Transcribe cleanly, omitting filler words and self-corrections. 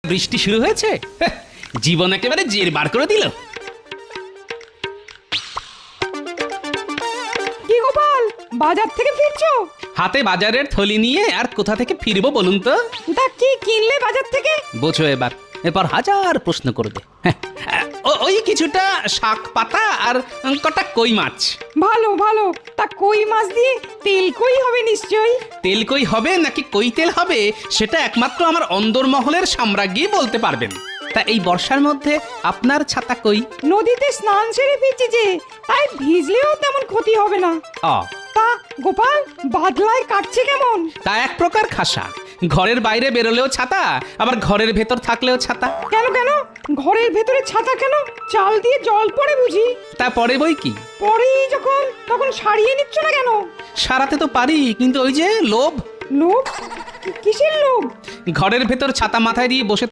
বৃষ্টি শুরু হয়েছে, জীবন একেবারে জের বার করে দিল। কি গোপাল, বাজার থেকে ফিরছো? হাতে বাজারের থলি নিয়ে আর কোথা থেকে ফিরবো বলুন তো? তা কি কিনলে বাজার থেকে? বোঝো এবার, এরপর হাজার প্রশ্ন করবে। ওই কিছুটা শাক পাতা আর কটা কই মাছ। ভালো ভালো, তা কই মাছ দিয়ে তেল কই হবে নিশ্চয়ই। তেল কই হবে নাকি কই তেল হবে সেটা একমাত্র আমার অন্দরমহলের সাম্রাজ্ঞী বলতে পারবেন। তা এই বর্ষার মধ্যে আপনার ছাতা কই? নদীতে স্নান সেরে ফিরছি যে, তাই ভিজলেও তেমন ক্ষতি হবে না। অ তা গোপাল, বাদলায় কাটছে কেমন? তা এক প্রকার খাসা। ঘরের বাইরে বেরোলেও ছাতা, আবার ঘরের ভেতর থাকলেও ছাতা। কেন কেন, ঘরের ভেতরে ছাতা কেন? চাল দিয়ে জল পড়ে বুঝি? তা পরে বই কি, পরেই যখন তখন সারিয়ে নিচ্ছ না কেন? সারাতে তো পারি, কিন্তু ওই যে লোভ। লোভ? কিসের লোভ? ঘরের ভেতর ছাতা মাথায় দিয়ে বসে